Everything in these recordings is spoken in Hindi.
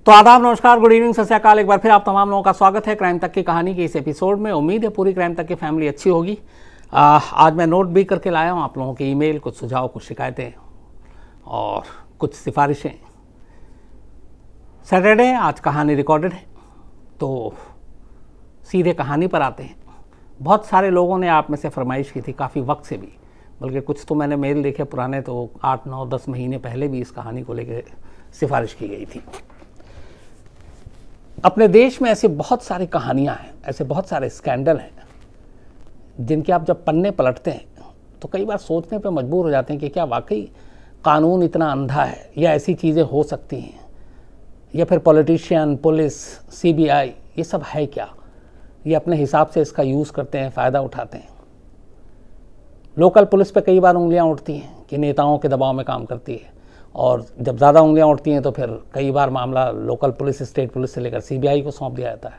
तो आदाब, नमस्कार, गुड इवनिंग, सत श्री अकाल। एक बार फिर आप तमाम लोगों का स्वागत है क्राइम तक की कहानी के इस एपिसोड में। उम्मीद है पूरी क्राइम तक की फैमिली अच्छी होगी। आज मैं नोट भी करके लाया हूँ आप लोगों के ईमेल, कुछ सुझाव, कुछ शिकायतें और कुछ सिफारिशें। सैटरडे, आज कहानी रिकॉर्डेड है तो सीधे कहानी पर आते हैं। बहुत सारे लोगों ने आप में से फरमाइश की थी, काफ़ी वक्त से भी, बल्कि कुछ तो मैंने मेल देखे पुराने, तो 8, 9, 10 महीने पहले भी इस कहानी को लेकर सिफारिश की गई थी। अपने देश में ऐसी बहुत सारी कहानियां हैं, ऐसे बहुत सारे स्कैंडल हैं जिनके आप जब पन्ने पलटते हैं तो कई बार सोचने पे मजबूर हो जाते हैं कि क्या वाकई कानून इतना अंधा है, या ऐसी चीज़ें हो सकती हैं, या फिर पॉलिटिशियन, पुलिस, सीबीआई, ये सब है क्या, ये अपने हिसाब से इसका यूज़ करते हैं, फ़ायदा उठाते हैं। लोकल पुलिस पे कई बार उंगलियां उठती हैं कि नेताओं के दबाव में काम करती है, और जब ज़्यादा उंगलियां उठती हैं तो फिर कई बार मामला लोकल पुलिस, स्टेट पुलिस से लेकर सीबीआई को सौंप दिया जाता है।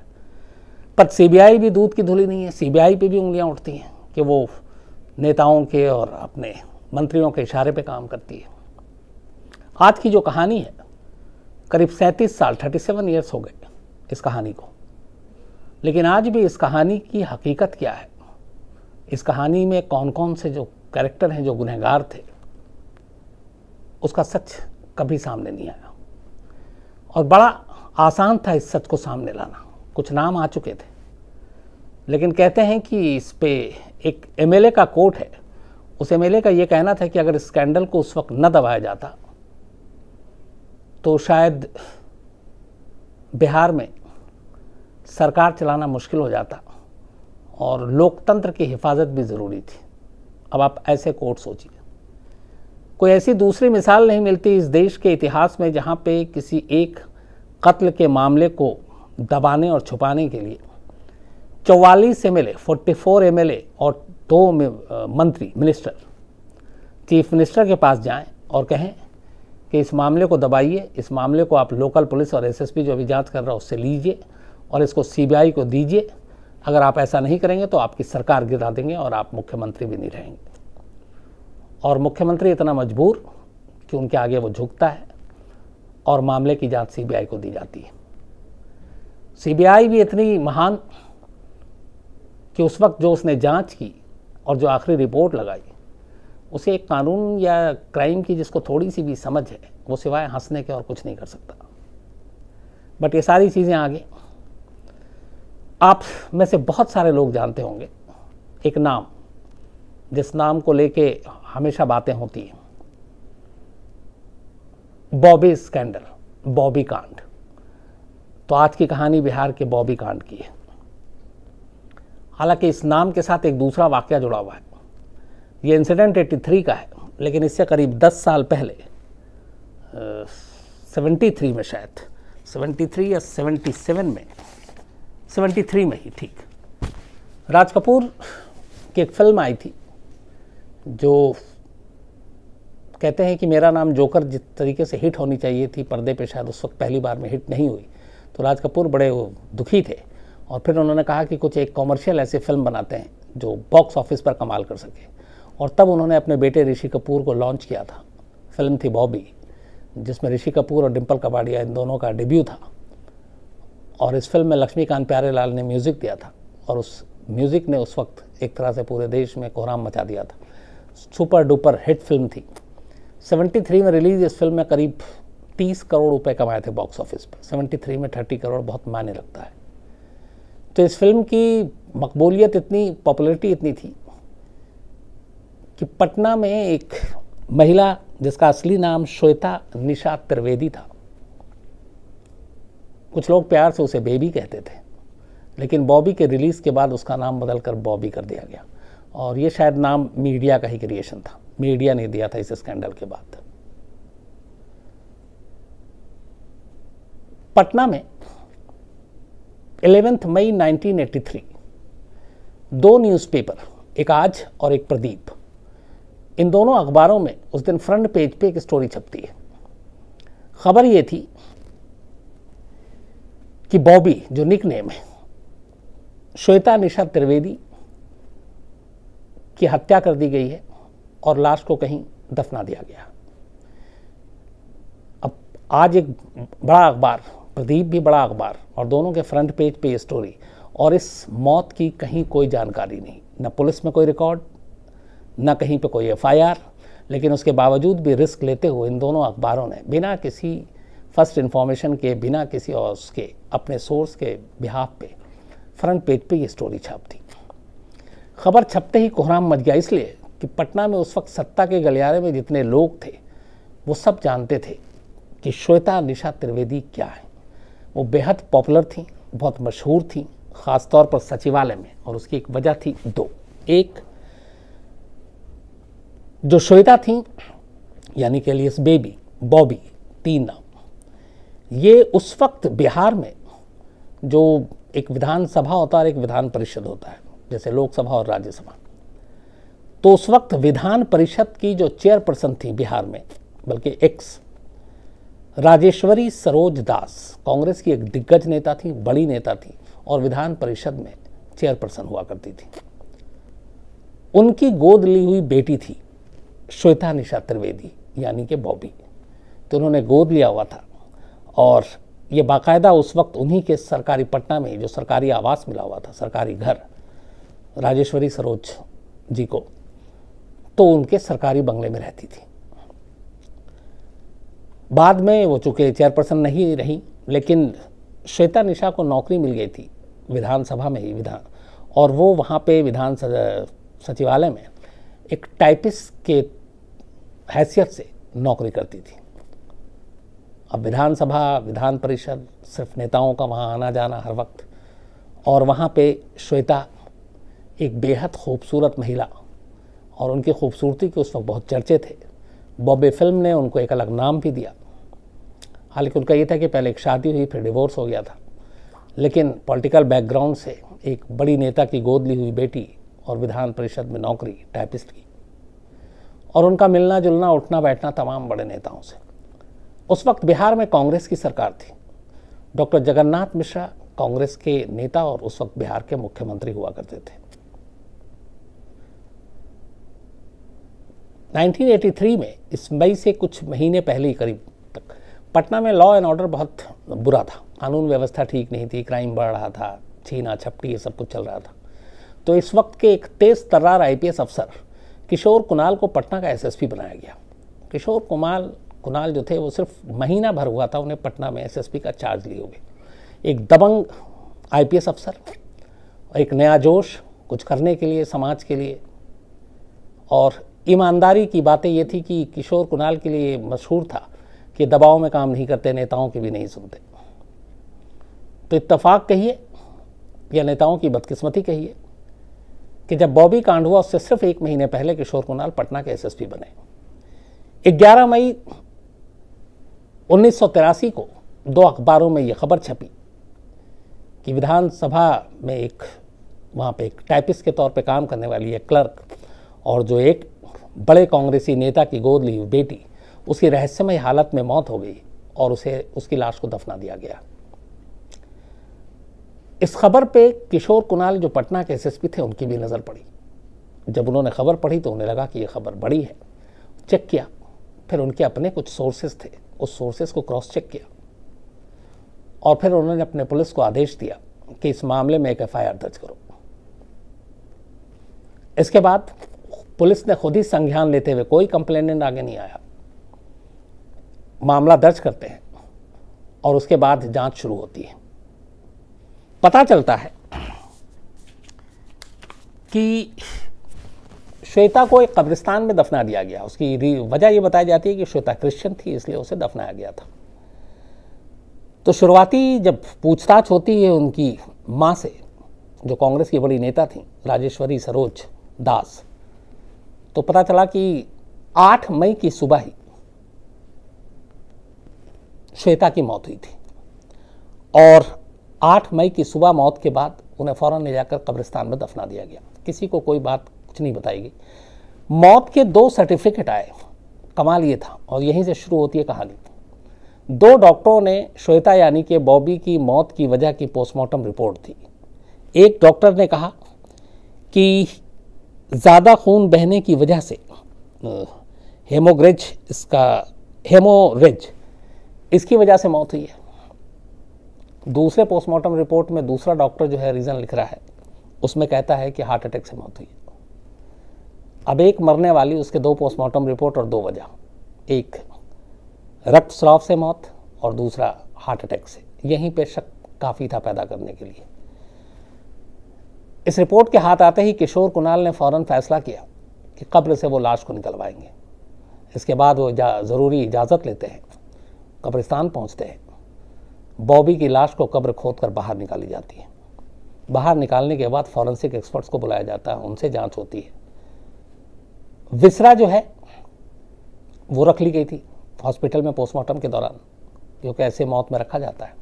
पर सीबीआई भी दूध की धुली नहीं है, सीबीआई पे भी उंगलियां उठती हैं कि वो नेताओं के और अपने मंत्रियों के इशारे पे काम करती है। आज की जो कहानी है, करीब 37 साल, 37 ईयर्स हो गए इस कहानी को, लेकिन आज भी इस कहानी की हकीकत क्या है, इस कहानी में कौन कौन से जो कैरेक्टर हैं जो गुनहगार थे, उसका सच कभी सामने नहीं आया। और बड़ा आसान था इस सच को सामने लाना। कुछ नाम आ चुके थे, लेकिन कहते हैं कि इस पे एक एमएलए का कोट है। उस एमएलए का ये कहना था कि अगर स्कैंडल को उस वक्त न दबाया जाता तो शायद बिहार में सरकार चलाना मुश्किल हो जाता और लोकतंत्र की हिफाजत भी ज़रूरी थी। अब आप ऐसे कोट सोचिए। कोई ऐसी दूसरी मिसाल नहीं मिलती इस देश के इतिहास में जहाँ पे किसी एक कत्ल के मामले को दबाने और छुपाने के लिए 44 एमएलए, 44 एमएलए और 2 मंत्री, मिनिस्टर, चीफ मिनिस्टर के पास जाएं और कहें कि इस मामले को दबाइए, इस मामले को आप लोकल पुलिस और एसएसपी जो अभी जांच कर रहा है उससे लीजिए और इसको सीबीआई को दीजिए। अगर आप ऐसा नहीं करेंगे तो आपकी सरकार गिरा देंगे और आप मुख्यमंत्री भी नहीं रहेंगे। और मुख्यमंत्री इतना मजबूर कि उनके आगे वो झुकता है और मामले की जांच सीबीआई को दी जाती है। सीबीआई भी इतनी महान कि उस वक्त जो उसने जांच की और जो आखिरी रिपोर्ट लगाई, उसे एक कानून या क्राइम की जिसको थोड़ी सी भी समझ है, वो सिवाय हंसने के और कुछ नहीं कर सकता। बट ये सारी चीज़ें आगे, आप में से बहुत सारे लोग जानते होंगे एक नाम, जिस नाम को लेके हमेशा बातें होती हैं, बॉबी स्कैंडल, बॉबी कांड। तो आज की कहानी बिहार के बॉबी कांड की है। हालांकि इस नाम के साथ एक दूसरा वाकया जुड़ा हुआ है। ये इंसिडेंट 83 का है, लेकिन इससे करीब 10 साल पहले 73 में, शायद 73 या 77 में, 73 में ही ठीक, राज कपूर की एक फिल्म आई थी जो कहते हैं कि मेरा नाम जोकर जिस तरीके से हिट होनी चाहिए थी पर्दे पे, शायद उस वक्त पहली बार में हिट नहीं हुई। तो राज कपूर बड़े दुखी थे और फिर उन्होंने कहा कि कुछ एक कॉमर्शियल ऐसी फिल्म बनाते हैं जो बॉक्स ऑफिस पर कमाल कर सके। और तब उन्होंने अपने बेटे ऋषि कपूर को लॉन्च किया था। फिल्म थी बॉबी, जिसमें ऋषि कपूर और डिम्पल कपाड़िया, इन दोनों का डेब्यू था। और इस फिल्म में लक्ष्मीकांत प्यारेलाल ने म्यूज़िक दिया था और उस म्यूज़िक ने उस वक्त एक तरह से पूरे देश में कोहराम मचा दिया था। सुपर डुपर हिट फिल्म थी। 73 में रिलीज इस फिल्म में करीब 30 करोड़ रुपए कमाए थे बॉक्स ऑफिस पर। 73 में 30 करोड़ बहुत मायने रखता है। तो इस फिल्म की मकबूलियत इतनी, पॉपुलैरिटी इतनी थी कि पटना में एक महिला जिसका असली नाम श्वेता निशा त्रिवेदी था, कुछ लोग प्यार से उसे बेबी कहते थे, लेकिन बॉबी के रिलीज़ के बाद उसका नाम बदलकर बॉबी कर दिया गया। और ये शायद नाम मीडिया का ही क्रिएशन था, मीडिया ने दिया था इस स्कैंडल के बाद। पटना में 11 मई 1983 2 न्यूज़पेपर, एक आज और एक प्रदीप, इन दोनों अखबारों में उस दिन फ्रंट पेज पे एक स्टोरी छपती है। खबर ये थी कि बॉबी, जो निक नेम है, श्वेता निशा त्रिवेदी की हत्या कर दी गई है और लाश को कहीं दफना दिया गया। अब आज एक बड़ा अखबार प्रदीप भी बड़ा अखबार, और दोनों के फ्रंट पेज पे ये स्टोरी, और इस मौत की कहीं कोई जानकारी नहीं, न पुलिस में कोई रिकॉर्ड, न कहीं पे कोई एफआईआर। लेकिन उसके बावजूद भी रिस्क लेते हुए इन दोनों अखबारों ने बिना किसी फर्स्ट इन्फॉर्मेशन के, बिना किसी और उसके अपने सोर्स के बिहाफ पे फ्रंट पेज पे ये स्टोरी छाप दी। खबर छपते ही कोहराम मच गया, इसलिए कि पटना में उस वक्त सत्ता के गलियारे में जितने लोग थे वो सब जानते थे कि श्वेता निशा त्रिवेदी क्या है। वो बेहद पॉपुलर थी, बहुत मशहूर थी, ख़ासतौर पर सचिवालय में, और उसकी एक वजह थी दो। एक, जो श्वेता थी यानी कि एलियस बेबी, बॉबी, 3 नाम, ये उस वक्त बिहार में जो एक विधानसभा होता है और एक विधान परिषद होता है, जैसे लोकसभा और राज्यसभा, तो उस वक्त विधान परिषद की जो चेयरपर्सन थी बिहार में, बल्कि एक्स राजेश्वरी सरोज दास, कांग्रेस की एक दिग्गज नेता थी, बड़ी नेता थी, और विधान परिषद में चेयरपर्सन हुआ करती थी। उनकी गोद ली हुई बेटी थी श्वेता निशा त्रिवेदी यानी कि बॉबी, तो उन्होंने गोद लिया हुआ था, और ये बाकायदा उस वक्त उन्हीं के सरकारी पटना में जो सरकारी आवास मिला हुआ था, सरकारी घर राजेश्वरी सरोज जी को, तो उनके सरकारी बंगले में रहती थी। बाद में वो चूँकि चेयरपर्सन नहीं रही, लेकिन श्वेता निशा को नौकरी मिल गई थी विधानसभा में ही, और वो वहाँ पे विधान सचिवालय में एक टाइपिस्ट के हैसियत से नौकरी करती थी। अब विधानसभा, विधान परिषद, सिर्फ नेताओं का वहाँ आना जाना हर वक्त, और वहाँ पे श्वेता एक बेहद खूबसूरत महिला, और उनकी खूबसूरती के उस वक्त बहुत चर्चे थे। बॉबी फिल्म ने उनको एक अलग नाम भी दिया। हालांकि उनका ये था कि पहले एक शादी हुई, फिर डिवोर्स हो गया था, लेकिन पॉलिटिकल बैकग्राउंड से एक बड़ी नेता की गोद ली हुई बेटी और विधान परिषद में नौकरी टाइपिस्ट की, और उनका मिलना जुलना, उठना बैठना तमाम बड़े नेताओं से। उस वक्त बिहार में कांग्रेस की सरकार थी। डॉक्टर जगन्नाथ मिश्रा कांग्रेस के नेता और उस वक्त बिहार के मुख्यमंत्री हुआ करते थे। 1983 में इस मई से कुछ महीने पहले ही करीब तक पटना में लॉ एंड ऑर्डर बहुत बुरा था, कानून व्यवस्था ठीक नहीं थी, क्राइम बढ़ रहा था, छीना झपटी ये सब कुछ चल रहा था। तो इस वक्त के एक तेज तर्रार आईपीएस अफसर किशोर कुणाल को पटना का एसएसपी बनाया गया। किशोर कुणाल जो थे वो सिर्फ महीना भर हुआ था उन्हें पटना में एसएसपी का चार्ज लिए हुए। एक दबंग आईपीएस अफसर, एक नया जोश कुछ करने के लिए, समाज के लिए, और ईमानदारी की बातें ये थी कि किशोर कुणाल के लिए मशहूर था कि दबाव में काम नहीं करते, नेताओं की भी नहीं सुनते। तो इत्तेफाक कहिए या नेताओं की बदकिस्मती कहिए कि जब बॉबी कांड हुआ उससे सिर्फ 1 महीने पहले किशोर कुणाल पटना के एसएसपी बने। 11 मई 1983 को 2 अखबारों में यह खबर छपी कि विधानसभा में वहाँ पे एक टाइपिस्ट के तौर पे काम करने वाली एक क्लर्क, और जो एक बड़े कांग्रेसी नेता की गोद ली हुई बेटी, उसकी रहस्यमय हालत में मौत हो गई और उसकी लाश को दफना दिया गया। इस खबर पे किशोर कुणाल जो पटना के एसएसपी थे उनकी भी नज़र पड़ी। जब उन्होंने खबर पढ़ी तो उन्हें लगा कि यह खबर बड़ी है, चेक किया, फिर उनके अपने कुछ सोर्सेस थे, उस सोर्सेस को क्रॉस चेक किया, और फिर उन्होंने अपने पुलिस को आदेश दिया कि इस मामले में एक एफआईआर दर्ज करो। इसके बाद पुलिस ने खुद ही संज्ञान लेते हुए, कोई कंप्लेनेंट आगे नहीं आया, मामला दर्ज करते हैं और उसके बाद जांच शुरू होती है। पता चलता है कि श्वेता को एक कब्रिस्तान में दफना दिया गया। उसकी वजह यह बताई जाती है कि श्वेता क्रिश्चियन थी, इसलिए उसे दफनाया गया था। तो शुरुआती जब पूछताछ होती है उनकी मां से, जो कांग्रेस की बड़ी नेता थी, राजेश्वरी सरोज दास, तो पता चला कि 8 मई की सुबह ही श्वेता की मौत हुई थी, और 8 मई की सुबह मौत के बाद उन्हें फौरन ले जाकर कब्रिस्तान में दफना दिया गया। किसी को कोई बात कुछ नहीं बताई गई। मौत के 2 सर्टिफिकेट आए। कमाल ये था, और यहीं से शुरू होती है कहानी। 2 डॉक्टरों ने श्वेता यानी कि बॉबी की मौत की वजह की पोस्टमार्टम रिपोर्ट थी। एक डॉक्टर ने कहा कि ज़्यादा खून बहने की वजह से हेमोरेज इसकी वजह से मौत हुई है। दूसरे पोस्टमार्टम रिपोर्ट में दूसरा डॉक्टर जो है रीज़न लिख रहा है, उसमें कहता है कि हार्ट अटैक से मौत हुई। अब एक मरने वाली, उसके 2 पोस्टमार्टम रिपोर्ट और 2 वजह, एक रक्तस्राव से मौत और दूसरा हार्ट अटैक से। यहीं पे शक काफ़ी था पैदा करने के लिए। इस रिपोर्ट के हाथ आते ही किशोर कुणाल ने फौरन फैसला किया कि कब्र से वो लाश को निकलवाएंगे। इसके बाद वो ज़रूरी इजाज़त लेते हैं, कब्रिस्तान पहुंचते हैं। बॉबी की लाश को कब्र खोद कर बाहर निकाली जाती है। बाहर निकालने के बाद फॉरेंसिक एक्सपर्ट्स को बुलाया जाता है, उनसे जांच होती है। विसरा जो है वो रख ली गई थी हॉस्पिटल में पोस्टमार्टम के दौरान, क्योंकि ऐसे मौत में रखा जाता है।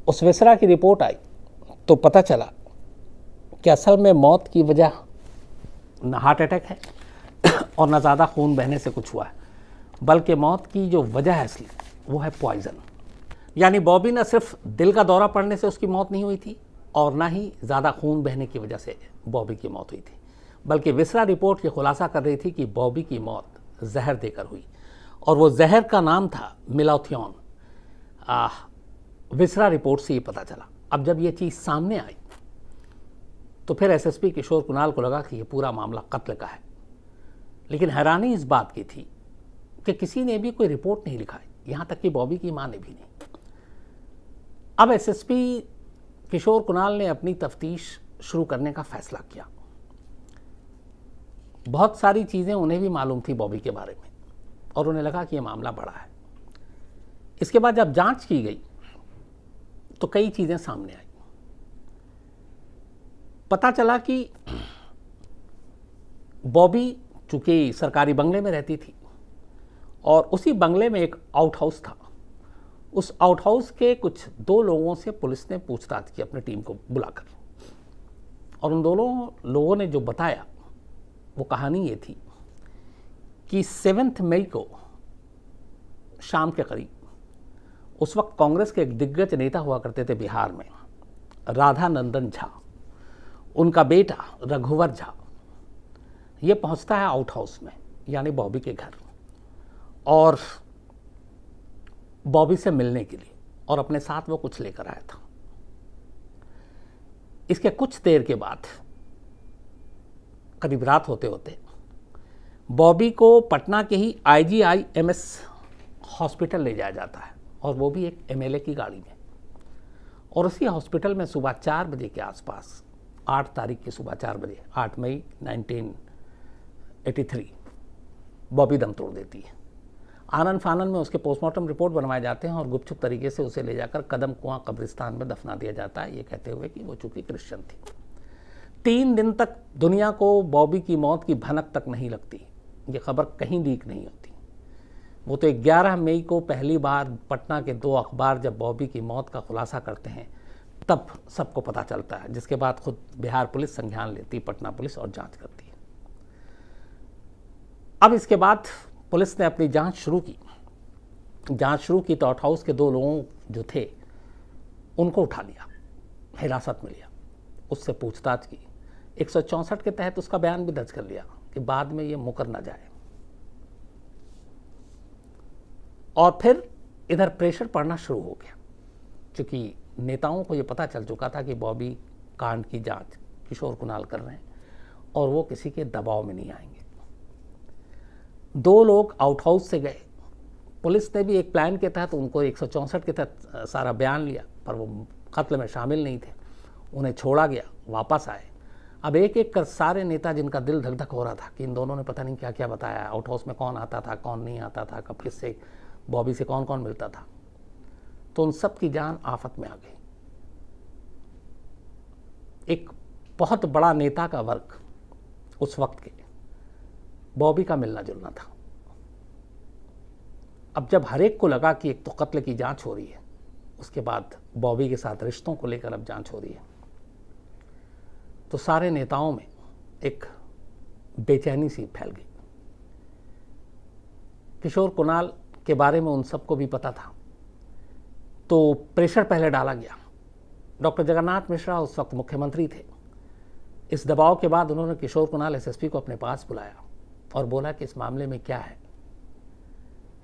उस विसरा की रिपोर्ट आई तो पता चला कि असल में मौत की वजह न हार्ट अटैक है और न ज़्यादा खून बहने से कुछ हुआ है, बल्कि मौत की जो वजह है असली वो है पॉइज़न। यानी बॉबी न सिर्फ दिल का दौरा पड़ने से उसकी मौत नहीं हुई थी और ना ही ज़्यादा खून बहने की वजह से बॉबी की मौत हुई थी, बल्कि विसरा रिपोर्ट ये खुलासा कर रही थी कि बॉबी की मौत जहर देकर हुई और वो जहर का नाम था मिलाथियोन। विसरा रिपोर्ट से ये पता चला। अब जब ये चीज़ सामने आई तो फिर एसएसपी किशोर कुणाल को लगा कि ये पूरा मामला कत्ल का है। लेकिन हैरानी इस बात की थी कि किसी ने भी कोई रिपोर्ट नहीं लिखा है, यहाँ तक कि बॉबी की माँ ने भी नहीं। अब एसएसपी किशोर कुणाल ने अपनी तफ्तीश शुरू करने का फैसला किया। बहुत सारी चीज़ें उन्हें भी मालूम थी बॉबी के बारे में और उन्हें लगा कि यह मामला बड़ा है। इसके बाद जब जांच की गई तो कई चीज़ें सामने आई। पता चला कि बॉबी चूंकि सरकारी बंगले में रहती थी और उसी बंगले में एक आउट हाउस था। उस आउट हाउस के कुछ 2 लोगों से पुलिस ने पूछताछ की अपनी टीम को बुलाकर, और उन दोनों लोगों ने जो बताया वो कहानी ये थी कि 7 मई को शाम के करीब, उस वक्त कांग्रेस के एक दिग्गज नेता हुआ करते थे बिहार में, राधा नंदन झा, उनका बेटा रघुवर झा, ये पहुंचता है आउट हाउस में यानी बॉबी के घर, और बॉबी से मिलने के लिए, और अपने साथ वो कुछ लेकर आया था। इसके कुछ देर के बाद, करीब रात होते होते, बॉबी को पटना के ही IGIMS हॉस्पिटल ले जाया जाता है, और वो भी एक MLA की गाड़ी में। और उसी हॉस्पिटल में सुबह 4 बजे के आसपास, 8 तारीख की सुबह 4 बजे, 8 मई 1983, बॉबी दम तोड़ देती है। आनन फानन में उसके पोस्टमार्टम रिपोर्ट बनवाए जाते हैं और गुपचुप तरीके से उसे ले जाकर कदम कुआं कब्रिस्तान में दफना दिया जाता है, ये कहते हुए कि वो चूंकि क्रिश्चियन थी। 3 दिन तक दुनिया को बॉबी की मौत की भनक तक नहीं लगती, ये खबर कहीं लीक नहीं होती। वो तो 11 मई को पहली बार पटना के 2 अखबार जब बॉबी की मौत का खुलासा करते हैं तब सबको पता चलता है, जिसके बाद खुद बिहार पुलिस संज्ञान लेती, पटना पुलिस, और जांच करती है। अब इसके बाद पुलिस ने अपनी जांच शुरू की तो आउट हाउस के 2 लोगों जो थे उनको उठा लिया, हिरासत में लिया, उससे पूछताछ की। 164 के तहत उसका बयान भी दर्ज कर लिया कि बाद में ये मुकर ना जाए। और फिर इधर प्रेशर पड़ना शुरू हो गया, क्योंकि नेताओं को ये पता चल चुका था कि बॉबी कांड की जांच किशोर कुणाल कर रहे हैं और वो किसी के दबाव में नहीं आएंगे। 2 लोग आउट हाउस से गए, पुलिस ने भी एक प्लान के तहत उनको 164 के तहत सारा बयान लिया, पर वो कत्ल में शामिल नहीं थे, उन्हें छोड़ा गया, वापस आए। अब एक एक कर सारे नेता जिनका दिल धक धक हो रहा था कि इन दोनों ने पता नहीं क्या क्या बताया, आउट हाउस में कौन आता था, कौन नहीं आता था, कब किससे, बॉबी से कौन कौन मिलता था, तो उन सब की जान आफत में आ गई। एक बहुत बड़ा नेता का वर्ग उस वक्त के बॉबी का मिलना जुलना था। अब जब हर एक को लगा कि एक तो कत्ल की जांच हो रही है, उसके बाद बॉबी के साथ रिश्तों को लेकर अब जांच हो रही है, तो सारे नेताओं में एक बेचैनी सी फैल गई। किशोर कुणाल के बारे में उन सबको भी पता था, तो प्रेशर पहले डाला गया। डॉक्टर जगन्नाथ मिश्रा उस वक्त मुख्यमंत्री थे। इस दबाव के बाद उन्होंने किशोर कुणाल एसएसपी को अपने पास बुलाया और बोला कि इस मामले में क्या है।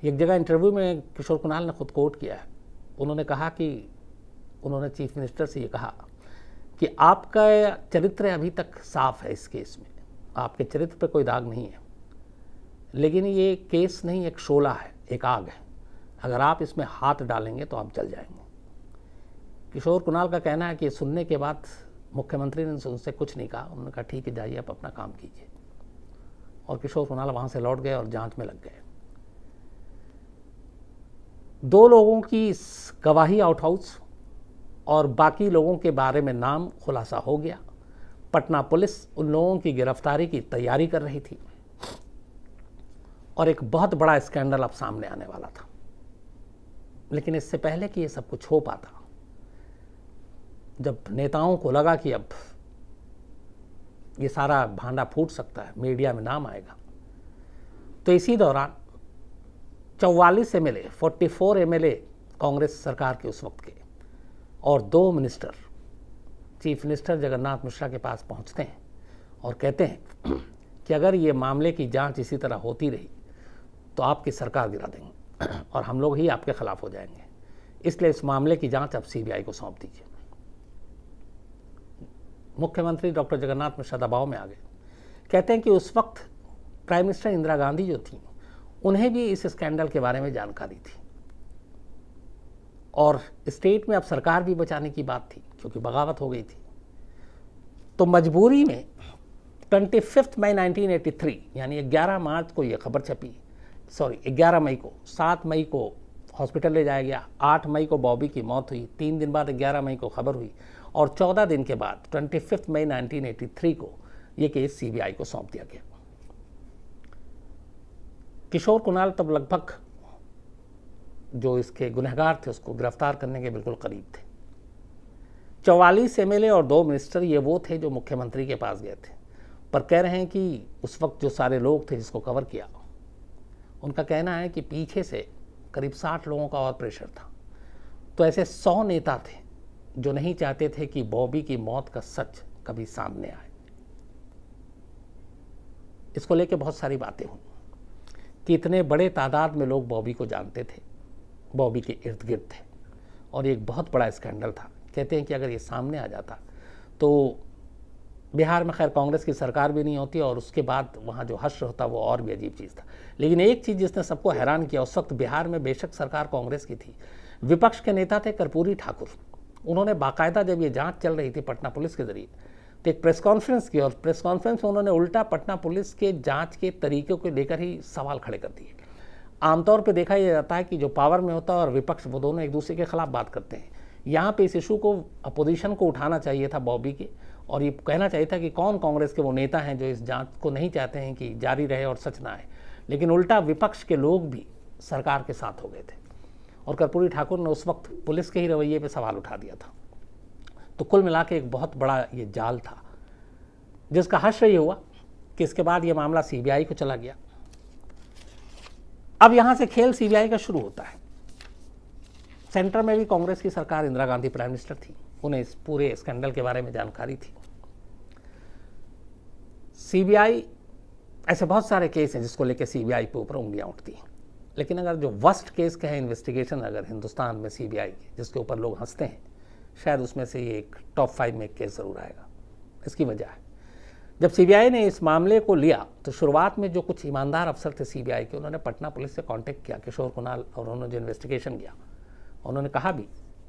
एक जगह इंटरव्यू में किशोर कुणाल ने खुद कोट किया है, उन्होंने कहा कि उन्होंने चीफ मिनिस्टर से ये कहा कि आपका चरित्र अभी तक साफ है, इस केस में आपके चरित्र पर कोई दाग नहीं है, लेकिन ये केस नहीं, एक शोला है, एक आग है, अगर आप इसमें हाथ डालेंगे तो आप जल जाएंगे। किशोर कुणाल का कहना है कि सुनने के बाद मुख्यमंत्री ने उनसे कुछ नहीं कहा, उन्होंने कहा ठीक है जाइए आप अपना काम कीजिए, और किशोर कुणाल वहाँ से लौट गए और जांच में लग गए। 2 लोगों की गवाही आउट हाउस और बाकी लोगों के बारे में नाम खुलासा हो गया। पटना पुलिस उन लोगों की गिरफ्तारी की तैयारी कर रही थी और एक बहुत बड़ा स्कैंडल अब सामने आने वाला था। लेकिन इससे पहले कि ये सब कुछ हो पाता, जब नेताओं को लगा कि अब ये सारा भांडा फूट सकता है, मीडिया में नाम आएगा, तो इसी दौरान 44 एमएलए, 44 एमएलए कांग्रेस सरकार के उस वक्त के और 2 minister chief minister Jagannath Mishra के पास पहुंचते हैं और कहते हैं कि अगर ये मामले की जांच इसी तरह होती रही तो आपकी सरकार गिरा देंगे और हम लोग ही आपके खिलाफ हो जाएंगे, इसलिए इस मामले की जांच अब सीबीआई को सौंप दीजिए। मुख्यमंत्री डॉक्टर जगन्नाथ मिश्रा दबाव में आ गए। कहते हैं कि उस वक्त प्राइम मिनिस्टर इंदिरा गांधी जो थी, उन्हें भी इस स्कैंडल के बारे में जानकारी थी और स्टेट में अब सरकार भी बचाने की बात थी क्योंकि बगावत हो गई थी। तो मजबूरी में 25 मई 1983 यानी 11 मार्च को ये खबर छपी, 11 मई को, 7 मई को हॉस्पिटल ले जाया गया, 8 मई को बॉबी की मौत हुई, 3 दिन बाद 11 मई को खबर हुई और 14 दिन के बाद 25 मई 1983 को ये केस सीबीआई को सौंप दिया गया। किशोर कुणाल तब लगभग जो इसके गुनहगार थे उसको गिरफ्तार करने के बिल्कुल करीब थे। 44 एमएलए और 2 मिनिस्टर ये वो थे जो मुख्यमंत्री के पास गए थे, पर कह रहे हैं कि उस वक्त जो सारे लोग थे जिसको कवर किया, उनका कहना है कि पीछे से करीब 60 लोगों का और प्रेशर था। तो ऐसे 100 नेता थे जो नहीं चाहते थे कि बॉबी की मौत का सच कभी सामने आए। इसको लेके बहुत सारी बातें हुई कि इतने बड़े तादाद में लोग बॉबी को जानते थे, बॉबी के इर्द गिर्द थे और एक बहुत बड़ा स्कैंडल था। कहते हैं कि अगर ये सामने आ जाता तो बिहार में खैर कांग्रेस की सरकार भी नहीं होती और उसके बाद वहाँ जो हश्र होता वो और भी अजीब चीज़ था। लेकिन एक चीज़ जिसने सबको हैरान किया, उस वक्त बिहार में बेशक सरकार कांग्रेस की थी, विपक्ष के नेता थे कर्पूरी ठाकुर। उन्होंने बाकायदा जब ये जांच चल रही थी पटना पुलिस के जरिए तो एक प्रेस कॉन्फ्रेंस की और प्रेस कॉन्फ्रेंस में उन्होंने उल्टा पटना पुलिस के जांच के तरीक़ों को लेकर ही सवाल खड़े कर दिए। आमतौर पे देखा यह जाता है कि जो पावर में होता है और विपक्ष, वो दोनों एक दूसरे के खिलाफ बात करते हैं। यहाँ पे इस इशू को अपोजिशन को उठाना चाहिए था बॉबी के, और ये कहना चाहिए था कि कौन कांग्रेस के वो नेता हैं जो इस जांच को नहीं चाहते हैं कि जारी रहे और सच ना आए। लेकिन उल्टा विपक्ष के लोग भी सरकार के साथ हो गए थे और कर्पूरी ठाकुर ने उस वक्त पुलिस के ही रवैये पे सवाल उठा दिया था। तो कुल मिला के एक बहुत बड़ा ये जाल था जिसका हश्र ये हुआ कि इसके बाद ये मामला सीबीआई को चला गया। अब यहां से खेल सीबीआई का शुरू होता है। सेंटर में भी कांग्रेस की सरकार, इंदिरा गांधी प्राइम मिनिस्टर थी, उन्हें इस पूरे स्कैंडल के बारे में जानकारी थी। सीबीआई, ऐसे बहुत सारे केस हैं जिसको लेकर सीबीआई पे ऊपर उंगलियां उठती हैं, लेकिन अगर जो वर्स्ट केस कहें इन्वेस्टिगेशन अगर हिंदुस्तान में सीबीआई के, जिसके ऊपर लोग हंसते हैं, शायद उसमें से ये एक टॉप 5 में एक केस जरूर आएगा। इसकी वजह है, जब सीबीआई ने इस मामले को लिया तो शुरुआत में जो कुछ ईमानदार अफसर थे सीबीआई के, उन्होंने पटना पुलिस से कांटेक्ट किया किशोर कुणाल, और उन्होंने जो इन्वेस्टिगेशन किया उन्होंने कहा भी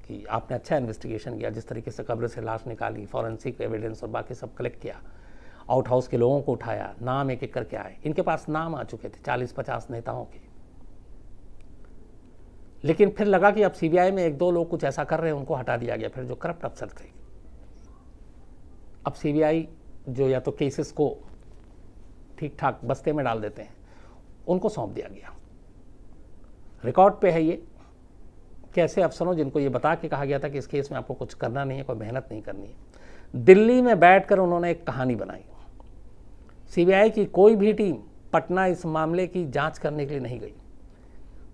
कि आपने अच्छा इन्वेस्टिगेशन किया, जिस तरीके से कब्र से लाश निकाली, फॉरेंसिक एविडेंस और बाकी सब कलेक्ट किया, आउट हाउस के लोगों को उठाया, नाम एक एक करके आए। इनके पास नाम आ चुके थे 40-50 नेताओं के। लेकिन फिर लगा कि अब सीबीआई में 1-2 लोग कुछ ऐसा कर रहे हैं, उनको हटा दिया गया। फिर जो करप्ट अफसर थे, अब सीबीआई जो या तो केसेस को ठीक ठाक बस्ते में डाल देते हैं, उनको सौंप दिया गया। रिकॉर्ड पे है ये कि ऐसे अफसरों जिनको ये बता के कहा गया था कि इस केस में आपको कुछ करना नहीं है, कोई मेहनत नहीं करनी है, दिल्ली में बैठकर उन्होंने एक कहानी बनाई। सीबीआई की कोई भी टीम पटना इस मामले की जांच करने के लिए नहीं गई।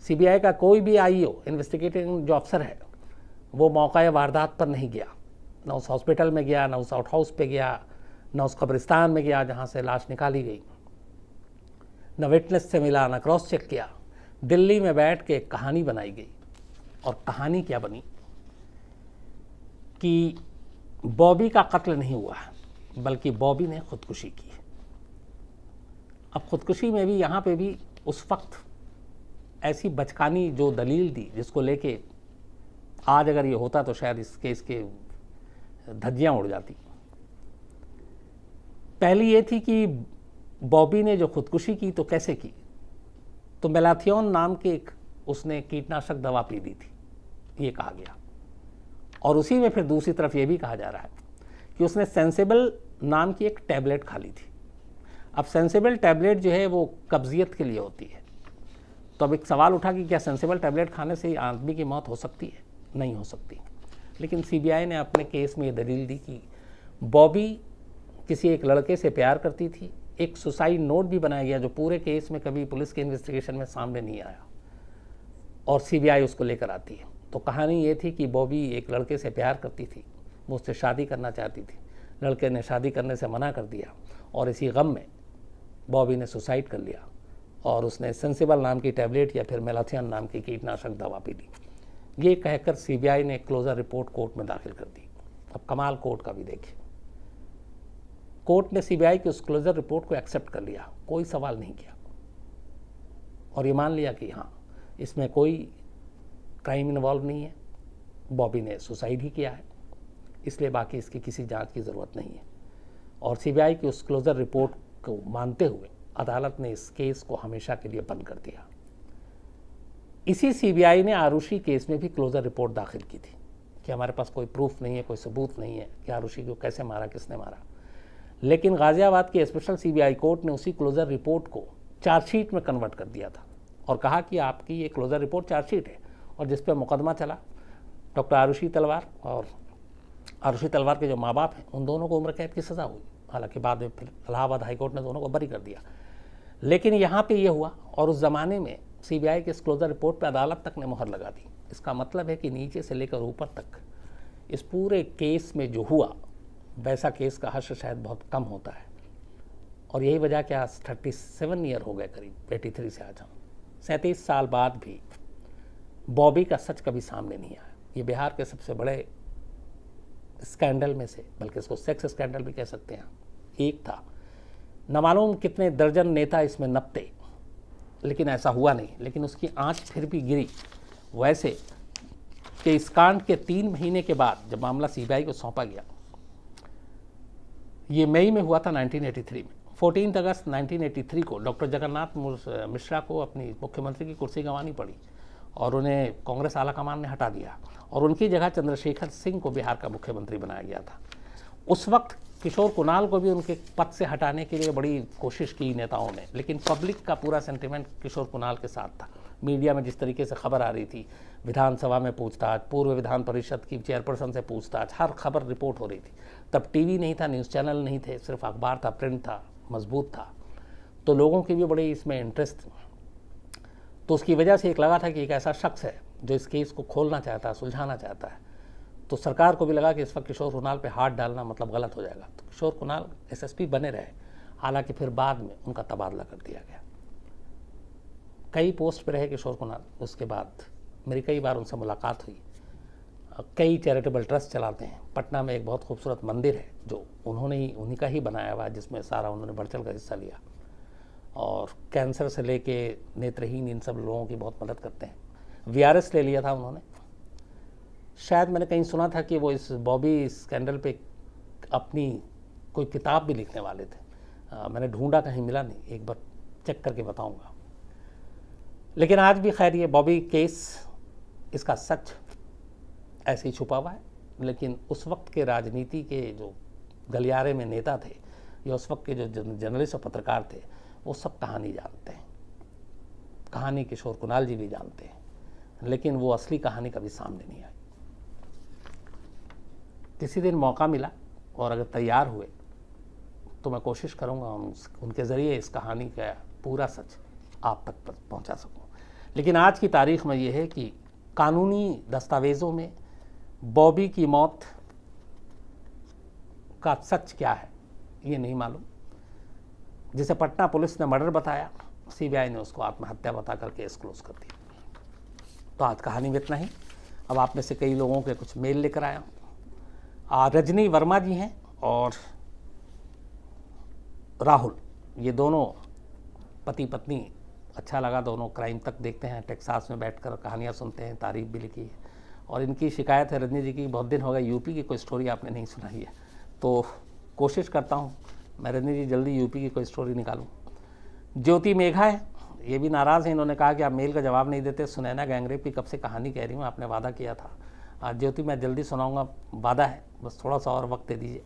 सीबीआई का कोई भी आईओ, इन्वेस्टिगेटिंग जो अफसर है, वो मौका वारदात पर नहीं गया, ना उस हॉस्पिटल में गया, ना उस आउट हाउस पे गया, ना उस कब्रिस्तान में गया जहाँ से लाश निकाली गई, न विटनेस से मिला, न क्रॉस चेक किया। दिल्ली में बैठ के एक कहानी बनाई गई। और कहानी क्या बनी कि बॉबी का कत्ल नहीं हुआ है, बल्कि बॉबी ने खुदकुशी की। अब खुदकुशी में भी यहाँ पे भी उस वक्त ऐसी बचकानी जो दलील दी, जिसको लेके आज अगर ये होता तो शायद इस केस के धज्जियाँ उड़ जाती। पहली ये थी कि बॉबी ने जो खुदकुशी की तो कैसे की, तो मेलाथियोन नाम के एक उसने कीटनाशक दवा पी ली थी, ये कहा गया। और उसी में फिर दूसरी तरफ ये भी कहा जा रहा है कि उसने सेंसिबल नाम की एक टैबलेट खा ली थी। अब सेंसिबल टैबलेट जो है वो कब्जियत के लिए होती है, तो अब एक सवाल उठा कि क्या सेंसिबल टैबलेट खाने से आदमी की मौत हो सकती है? नहीं हो सकती। लेकिन सीबीआई ने अपने केस में ये दलील दी कि बॉबी किसी एक लड़के से प्यार करती थी। एक सुसाइड नोट भी बनाया गया जो पूरे केस में कभी पुलिस के इन्वेस्टिगेशन में सामने नहीं आया, और सीबीआई उसको लेकर आती है। तो कहानी ये थी कि बॉबी एक लड़के से प्यार करती थी, वो उससे शादी करना चाहती थी, लड़के ने शादी करने से मना कर दिया, और इसी गम में बॉबी ने सुसाइड कर लिया, और उसने सेंसिबल नाम की टैबलेट या फिर मेलाथियन नाम की कीटनाशक दवा पी ली। ये कहकर सीबीआई ने क्लोजर रिपोर्ट कोर्ट में दाखिल कर दी। अब कमाल कोर्ट का भी देखिए, कोर्ट ने सीबीआई की उस क्लोजर रिपोर्ट को एक्सेप्ट कर लिया, कोई सवाल नहीं किया, और ये मान लिया कि हाँ, इसमें कोई क्राइम इन्वॉल्व नहीं है, बॉबी ने सुसाइड ही किया है, इसलिए बाकी इसकी किसी जांच की ज़रूरत नहीं है। और सीबीआई की उस क्लोजर रिपोर्ट को मानते हुए अदालत ने इस केस को हमेशा के लिए बंद कर दिया। इसी सीबीआई ने आरुषि केस में भी क्लोजर रिपोर्ट दाखिल की थी कि हमारे पास कोई प्रूफ नहीं है, कोई सबूत नहीं है कि आरुषि को कैसे मारा, किसने मारा। लेकिन गाजियाबाद की स्पेशल सीबीआई कोर्ट ने उसी क्लोजर रिपोर्ट को चार्जशीट में कन्वर्ट कर दिया था और कहा कि आपकी ये क्लोजर रिपोर्ट चार्जशीट है, और जिस पर मुकदमा चला डॉक्टर आरुषि तलवार और आरुषि तलवार के जो माँ बाप हैं, उन दोनों को उम्र कैद की सज़ा हुई। हालांकि बाद में फिर इलाहाबाद हाईकोर्ट ने दोनों को बरी कर दिया। लेकिन यहाँ पे ये हुआ, और उस ज़माने में सीबीआई के इस क्लोजर रिपोर्ट पे अदालत तक ने मुहर लगा दी। इसका मतलब है कि नीचे से लेकर ऊपर तक इस पूरे केस में जो हुआ, वैसा केस का हश्र शायद बहुत कम होता है। और यही वजह कि आज 37 ईयर हो गए, करीब 83 से आज हम 37 साल बाद भी बॉबी का सच कभी सामने नहीं आया। ये बिहार के सबसे बड़े स्कैंडल में से, बल्कि इसको सेक्स स्कैंडल भी कह सकते हैं, एक था। न मालूम कितने दर्जन नेता इसमें नपते, लेकिन ऐसा हुआ नहीं। लेकिन उसकी आंच फिर भी गिरी, वैसे कि इस कांड के 3 महीने के बाद जब मामला सीबीआई को सौंपा गया, ये मई में हुआ था 1983 में। 14 अगस्त 1983 को डॉक्टर जगन्नाथ मिश्रा को अपनी मुख्यमंत्री की कुर्सी गंवानी पड़ी, और उन्हें कांग्रेस आला कमान ने हटा दिया, और उनकी जगह चंद्रशेखर सिंह को बिहार का मुख्यमंत्री बनाया गया था। उस वक्त किशोर कुणाल को भी उनके पद से हटाने के लिए बड़ी कोशिश की नेताओं ने, लेकिन पब्लिक का पूरा सेंटिमेंट किशोर कुणाल के साथ था। मीडिया में जिस तरीके से खबर आ रही थी, विधानसभा में पूछताछ, पूर्व विधान परिषद की चेयरपर्सन से पूछताछ, हर खबर रिपोर्ट हो रही थी। तब टीवी नहीं था, न्यूज़ चैनल नहीं थे, सिर्फ अखबार था, प्रिंट था, मजबूत था, तो लोगों की भी बड़ी इसमें इंटरेस्ट थी। तो उसकी वजह से एक लगा था कि एक ऐसा शख्स है जो इस केस को खोलना चाहता है, सुलझाना चाहता है। तो सरकार को भी लगा कि इस वक्त किशोर कुणाल पे हाथ डालना मतलब गलत हो जाएगा, तो किशोर कुणाल एसएसपी बने रहे। हालांकि फिर बाद में उनका तबादला कर दिया गया। कई पोस्ट पे रहे किशोर कुणाल। उसके बाद मेरी कई बार उनसे मुलाकात हुई। कई चैरिटेबल ट्रस्ट चलाते हैं। पटना में एक बहुत खूबसूरत मंदिर है जो उन्हीं का ही बनाया हुआ है, जिसमें सारा उन्होंने बढ़ चढ़ कर हिस्सा लिया, और कैंसर से लेके नेत्रहीन इन सब लोगों की बहुत मदद करते हैं। वीआरएस ले लिया था उन्होंने। शायद मैंने कहीं सुना था कि वो इस बॉबी स्कैंडल पे अपनी कोई किताब भी लिखने वाले थे। मैंने ढूंढा, कहीं मिला नहीं, एक बार चेक करके बताऊंगा। लेकिन आज भी खैर ये बॉबी केस, इसका सच ऐसे ही छुपा हुआ है। लेकिन उस वक्त के राजनीति के जो गलियारे में नेता थे, या उस वक्त के जो जर्नलिस्ट और पत्रकार थे, वो सब कहानी जानते हैं। कहानी किशोर कुणाल जी भी जानते हैं, लेकिन वो असली कहानी कभी सामने नहीं आई। किसी दिन मौका मिला और अगर तैयार हुए तो मैं कोशिश करूंगा उनके ज़रिए इस कहानी का पूरा सच आप तक पहुंचा सकूं। लेकिन आज की तारीख में ये है कि कानूनी दस्तावेज़ों में बॉबी की मौत का सच क्या है ये नहीं मालूम। जिसे पटना पुलिस ने मर्डर बताया, सीबीआई ने उसको आत्महत्या बताकर केस क्लोज कर दिया। तो आज कहानी में इतना ही। अब आप में से कई लोगों के कुछ मेल लेकर आया हूँ। रजनी वर्मा जी हैं और राहुल, ये दोनों पति पत्नी। अच्छा लगा, दोनों क्राइम तक देखते हैं, टेक्सास में बैठकर कहानियाँ सुनते हैं, तारीफ भी लिखी है। और इनकी शिकायत है रजनी जी की, बहुत दिन हो गए यूपी की कोई स्टोरी आपने नहीं सुनाई है, तो कोशिश करता हूँ मैं रजनी जी जल्दी यूपी की कोई स्टोरी निकालूँ। ज्योति मेघा है, ये भी नाराज़ हैं, इन्होंने कहा कि आप मेल का जवाब नहीं देते। सुनैना गैंगरेप की कब से कहानी कह रही हूँ, आपने वादा किया था। ज्योति मैं जल्दी सुनाऊँगा, वादा है, बस थोड़ा सा और वक्त दे दीजिए।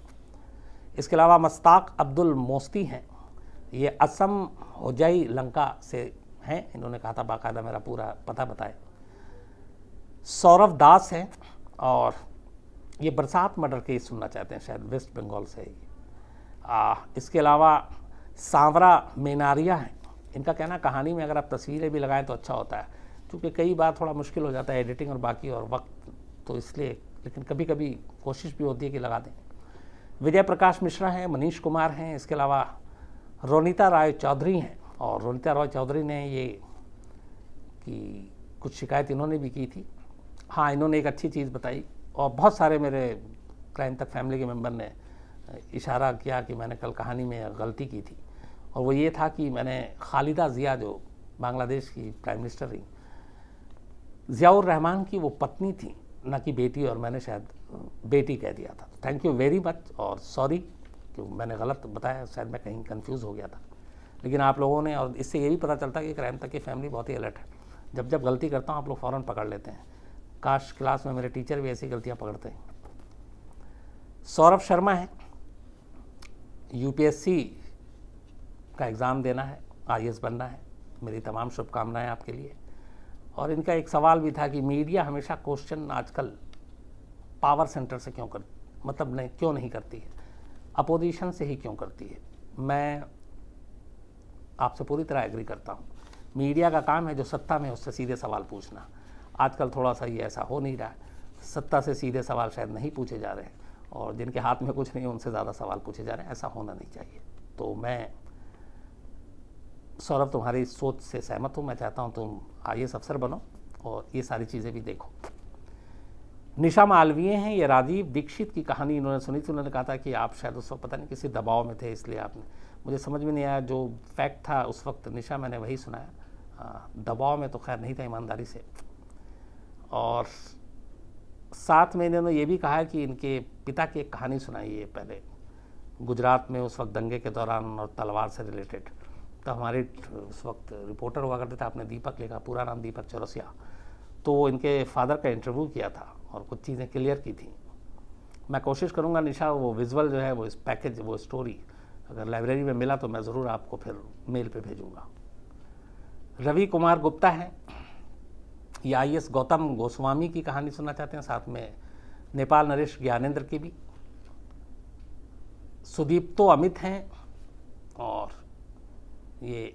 इसके अलावा मस्ताक अब्दुल मोस्ती हैं, ये असम होजाई लंका से हैं, इन्होंने कहा था बाकायदा मेरा पूरा पता बताए। सौरभ दास हैं और ये बरसात मर्डर केस सुनना चाहते हैं, शायद वेस्ट बंगाल से ही। इसके अलावा सांवरा मेनारिया हैं, इनका कहना कहानी में अगर आप तस्वीरें भी लगाएं तो अच्छा होता है, क्योंकि कई बार थोड़ा मुश्किल हो जाता है एडिटिंग और बाकी और वक्त, तो इसलिए, लेकिन कभी कभी कोशिश भी होती है कि लगा दें। विजय प्रकाश मिश्रा हैं, मनीष कुमार हैं, इसके अलावा रोनिता राय चौधरी हैं, और रोनिता राय चौधरी ने ये कि कुछ शिकायत इन्होंने भी की थी। हाँ, इन्होंने एक अच्छी चीज़ बताई, और बहुत सारे मेरे क्राइम तक फैमिली के मेंबर ने इशारा किया कि मैंने कल कहानी में गलती की थी, और वो ये था कि मैंने खालिदा ज़िया, जो बांग्लादेश की प्राइम मिनिस्टर रही, ज़ियाउर रहमान की वो पत्नी थी, ना कि बेटी, और मैंने शायद बेटी कह दिया था। थैंक यू वेरी मच, और सॉरी कि मैंने गलत बताया, शायद मैं कहीं कंफ्यूज हो गया था। लेकिन आप लोगों ने, और इससे ये भी पता चलता है कि क्राइम तक की फैमिली बहुत ही अलर्ट है। जब जब गलती करता हूँ आप लोग फ़ौरन पकड़ लेते हैं। काश क्लास में मेरे टीचर भी ऐसी गलतियाँ पकड़ते हैं। सौरभ शर्मा है, यूपीएससी का एग्ज़ाम देना है, आईएएस बनना है, मेरी तमाम शुभकामनाएं आपके लिए। और इनका एक सवाल भी था कि मीडिया हमेशा क्वेश्चन आजकल पावर सेंटर से क्यों क्यों नहीं करती है, अपोजिशन से ही क्यों करती है। मैं आपसे पूरी तरह एग्री करता हूँ। मीडिया का काम है जो सत्ता में उससे सीधे सवाल पूछना। आजकल थोड़ा सा ये ऐसा हो नहीं रहा है, सत्ता से सीधे सवाल शायद नहीं पूछे जा रहे हैं, और जिनके हाथ में कुछ नहीं है उनसे ज़्यादा सवाल पूछे जा रहे हैं। ऐसा होना नहीं चाहिए। तो मैं सौरभ तुम्हारी सोच से सहमत हूँ। मैं चाहता हूँ तुम आईएएस अफसर बनो और ये सारी चीज़ें भी देखो। निशा मालवीय हैं, ये राजीव दीक्षित की कहानी इन्होंने सुनी थी। उन्होंने कहा था कि आप शायद उस वक्त पता नहीं किसी दबाव में थे, इसलिए आपने, मुझे समझ में नहीं आया जो फैक्ट था उस वक्त, निशा मैंने वही सुनाया। दबाव में तो खैर नहीं था, ईमानदारी से। और साथ में इन्होंने ये भी कहा है कि इनके पिता की एक कहानी सुनाई है पहले, गुजरात में उस वक्त दंगे के दौरान और तलवार से रिलेटेड। तो हमारे उस वक्त रिपोर्टर हुआ करते थे, आपने दीपक लिखा, पूरा नाम दीपक चौरसिया, तो इनके फादर का इंटरव्यू किया था और कुछ चीज़ें क्लियर की थी। मैं कोशिश करूँगा निशा वो विजुअल जो है वो इस पैकेज, वो स्टोरी अगर लाइब्रेरी में मिला तो मैं ज़रूर आपको फिर मेल पे भेजूँगा। रवि कुमार गुप्ता है, ये आईएएस गौतम गोस्वामी की कहानी सुनना चाहते हैं, साथ में नेपाल नरेश ज्ञानेंद्र की भी। सुदीप्तो अमित हैं और ये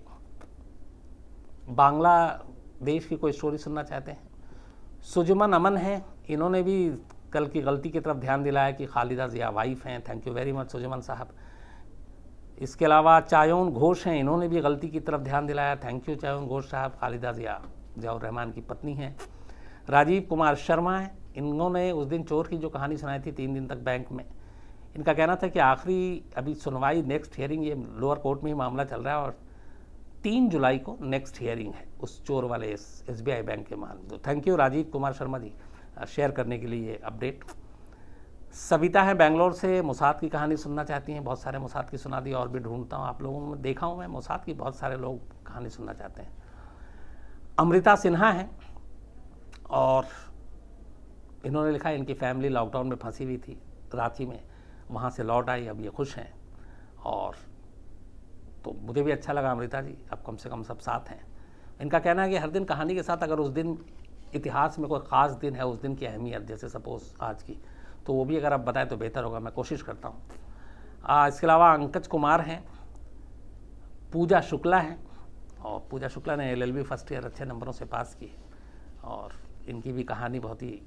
बांग्लादेश की कोई स्टोरी सुनना चाहते हैं। सुजमन अमन है, इन्होंने भी कल की गलती की तरफ ध्यान दिलाया कि खालिदा ज़िया वाइफ हैं। थैंक यू वेरी मच सुजमन साहब। इसके अलावा चायोन घोष हैं, इन्होंने भी गलती की तरफ ध्यान दिलाया। थैंक यू चायोन घोष साहब। खालिदा ज़िया ज़ियाउर रहमान की पत्नी हैं। राजीव कुमार शर्मा हैं, इन्होंने उस दिन चोर की जो कहानी सुनाई थी 3 दिन तक बैंक में, इनका कहना था कि आखिरी अभी सुनवाई, नेक्स्ट हियरिंग, ये लोअर कोर्ट में ही मामला चल रहा है और 3 जुलाई को नेक्स्ट हियरिंग है उस चोर वाले SBI बैंक के मामले। तो thank you Rajiv Kumar Sharma ji share करने के लिए ये अपडेट। सविता है बेंगलोर से, मोसाद की कहानी सुनना चाहती हैं। बहुत सारे मोसाद की सुना दी, और भी ढूंढता हूँ। आप लोगों में देखा हूँ मैं मोसाद की, बहुत सारे लोग कहानी सुनना चाहते हैं। अमृता सिन्हा हैं और इन्होंने लिखा इनकी फैमिली लॉकडाउन में फंसी हुई थी रांची में, वहाँ से लौट आई, अब ये खुश हैं। और तो मुझे भी अच्छा लगा अमृता जी, अब कम से कम सब साथ हैं। इनका कहना है कि हर दिन कहानी के साथ अगर उस दिन इतिहास में कोई ख़ास दिन है, उस दिन की अहमियत, जैसे सपोज़ आज की, तो वो भी अगर आप बताएं तो बेहतर होगा। मैं कोशिश करता हूँ। इसके अलावा अंकज कुमार हैं, पूजा शुक्ला हैं, और पूजा शुक्ला ने LLB फर्स्ट ईयर अच्छे नंबरों से पास की, और इनकी भी कहानी बहुत ही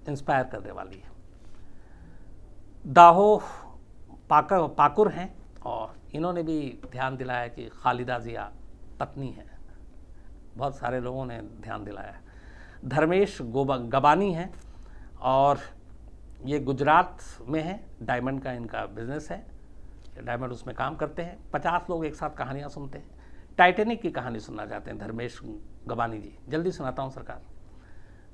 इंस्पायर करने वाली है। दाहो पाकुर हैं और इन्होंने भी ध्यान दिलाया कि खालिदा ज़िया पत्नी है। बहुत सारे लोगों ने ध्यान दिलाया है। धर्मेश गबानी हैं और ये गुजरात में है, डायमंड का इनका बिजनेस है, डायमंड उसमें काम करते हैं। 50 लोग एक साथ कहानियाँ सुनते हैं। टाइटेनिक की कहानी सुनना चाहते हैं धर्मेश गबानी जी, जल्दी सुनाता हूँ सरकार।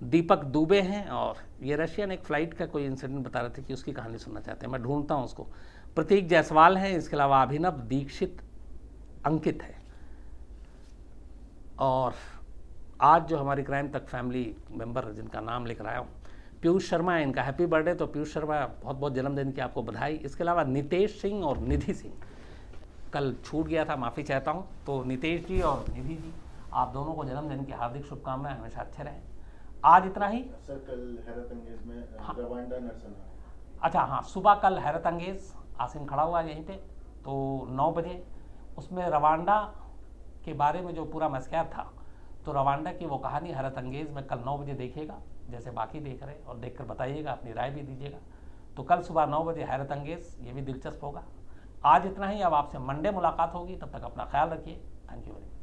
दीपक दुबे हैं और ये रशियन एक फ़्लाइट का कोई इंसिडेंट बता रहे थे कि उसकी कहानी सुनना चाहते हैं, मैं ढूंढता हूँ उसको। प्रतीक जायसवाल हैं, इसके अलावा अभिनव दीक्षित अंकित है। और आज जो हमारी क्राइम तक फैमिली मेंबर जिनका नाम लिख रहा हूँ, पीयूष शर्मा है, इनका हैप्पी बर्थडे, तो पीयूष शर्मा बहुत बहुत जन्मदिन की आपको बधाई। इसके अलावा नितेश सिंह और निधि सिंह, कल छूट गया था, माफ़ी चाहता हूँ। तो नितेश जी और निधि जी, आप दोनों को जन्मदिन की हार्दिक शुभकामनाएं, हमेशा अच्छे रहें। आज इतना ही सर। कल हैरत अंगेज में रवांडा नरसंहार। अच्छा हाँ, सुबह कल हैरत अंगेज, आसिम खड़ा हुआ है यहीं पे, तो 9 बजे उसमें रवांडा के बारे में जो पूरा मस्क्यार था, तो रवांडा की वो कहानी हैरत अंगेज में कल 9 बजे देखिएगा, जैसे बाकी देख रहे, और देखकर बताइएगा, अपनी राय भी दीजिएगा। तो कल सुबह 9 बजे हैरत अंगेज, ये भी दिलचस्प होगा। आज इतना ही, अब आपसे मंडे मुलाकात होगी, तब तक अपना ख्याल रखिए। Thank you very much.